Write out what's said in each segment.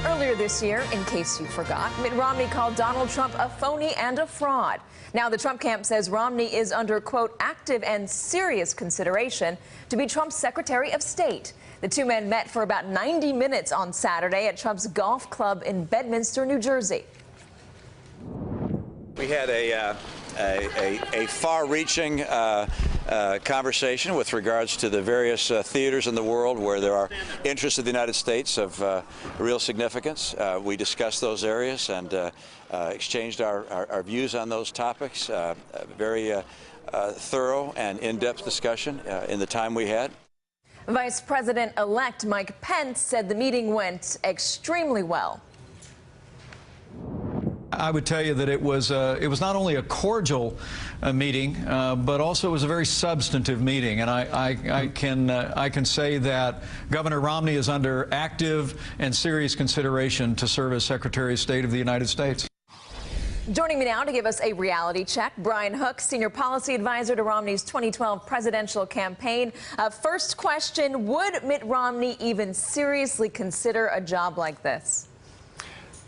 Earlier this year, in case you forgot, Mitt Romney called Donald Trump a phony and a fraud. Now the Trump camp says Romney is under, quote, active and serious consideration to be Trump's Secretary of State. The two men met for about 90 minutes on Saturday at Trump's golf club in Bedminster, New Jersey. We had a far-reaching conversation with regards to the various theaters in the world where there are interests of the United States of real significance. We discussed those areas and exchanged our views on those topics. Very thorough and in-depth discussion in the time we had. Vice President-elect Mike Pence said the meeting went extremely well. I would tell you that it was not only a cordial meeting, but also it was a very substantive meeting. And I can say that Governor Romney is under active and serious consideration to serve as Secretary of State of the United States. Joining me now to give us a reality check, Brian Hook, Senior Policy Advisor to Romney's 2012 presidential campaign. First question, would Mitt Romney even seriously consider a job like this?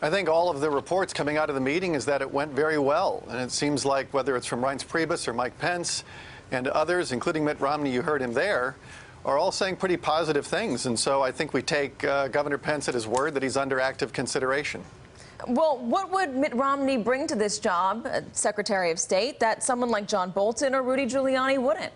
I think all of the reports coming out of the meeting is that it went very well. And it seems like whether it's from Reince Priebus or Mike Pence and others, including Mitt Romney, you heard him there, are all saying pretty positive things. And so I think we take Governor Pence at his word that he's under active consideration. Well, what would Mitt Romney bring to this job, Secretary of State, that someone like John Bolton or Rudy Giuliani wouldn't?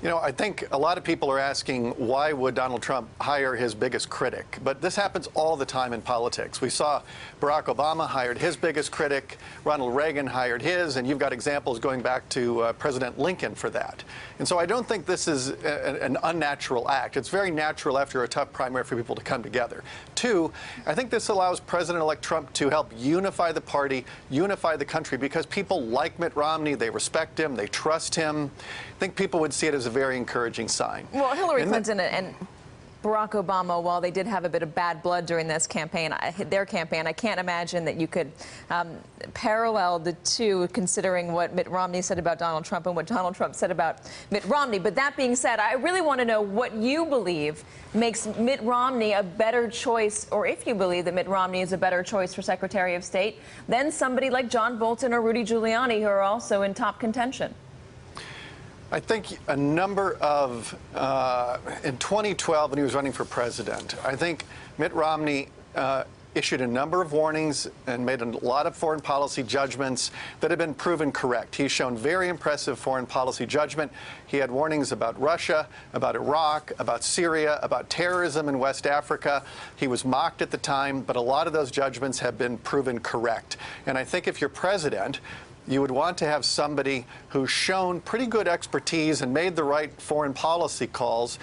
You know, I think a lot of people are asking why would Donald Trump hire his biggest critic? But this happens all the time in politics. We saw Barack Obama hired his biggest critic, Ronald Reagan hired his, and you've got examples going back to President Lincoln for that. And so I don't think this is an unnatural act. It's very natural after a tough primary for people to come together. Two, I think this allows President-elect Trump to help unify the party, unify the country, because people like Mitt Romney, they respect him, they trust him. I think people would see it as a very encouraging sign. Well, Hillary Clinton and Barack Obama, while they did have a bit of bad blood during this campaign, their campaign, I can't imagine that you could parallel the two, considering what Mitt Romney said about Donald Trump and what Donald Trump said about Mitt Romney. But that being said, I really want to know what you believe makes Mitt Romney a better choice, or if you believe that Mitt Romney is a better choice for Secretary of State than somebody like John Bolton or Rudy Giuliani, who are also in top contention. I think a number of, in 2012 when he was running for president, I think Mitt Romney issued a number of warnings and made a lot of foreign policy judgments that have been proven correct. He's shown very impressive foreign policy judgment. He had warnings about Russia, about Iraq, about Syria, about terrorism in West Africa. He was mocked at the time, but a lot of those judgments have been proven correct. And I think if you're president, you would want to have somebody who's shown pretty good expertise and made the right foreign policy calls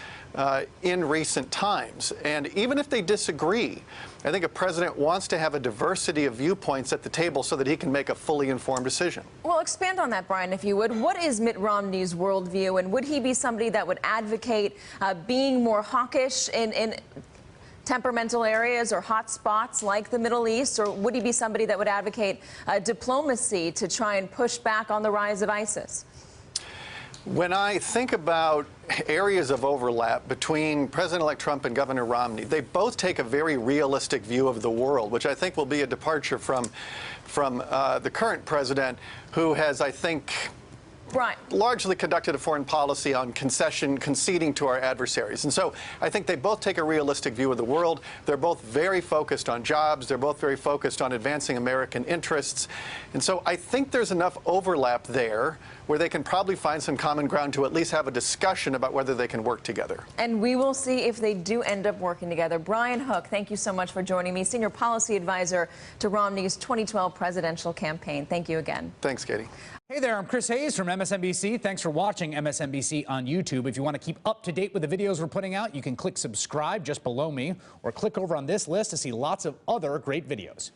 in recent times. And even if they disagree, I think a president wants to have a diversity of viewpoints at the table so that he can make a fully informed decision. Well, expand on that, Brian, if you would. What is Mitt Romney's worldview, and would he be somebody that would advocate being more hawkish in temperamental areas or hot spots like the Middle East, or would he be somebody that would advocate diplomacy to try and push back on the rise of ISIS? When I think about areas of overlap between President-elect Trump and Governor Romney, they both take a very realistic view of the world, which I think will be a departure from the current president, who has, I think, largely conducted a foreign policy on conceding to our adversaries. And so I think they both take a realistic view of the world. They're both very focused on jobs. They're both very focused on advancing American interests. And so I think there's enough overlap there where they can probably find some common ground to at least have a discussion about whether they can work together. And we will see if they do end up working together. Brian Hook, thank you so much for joining me, Senior Policy Advisor to Romney's 2012 presidential campaign. Thank you again. Thanks, Katie. Hey there, I'm Chris Hayes from MSNBC. Thanks for watching MSNBC on YouTube. If you want to keep up to date with the videos we're putting out, you can click subscribe just below me, or click over on this list to see lots of other great videos.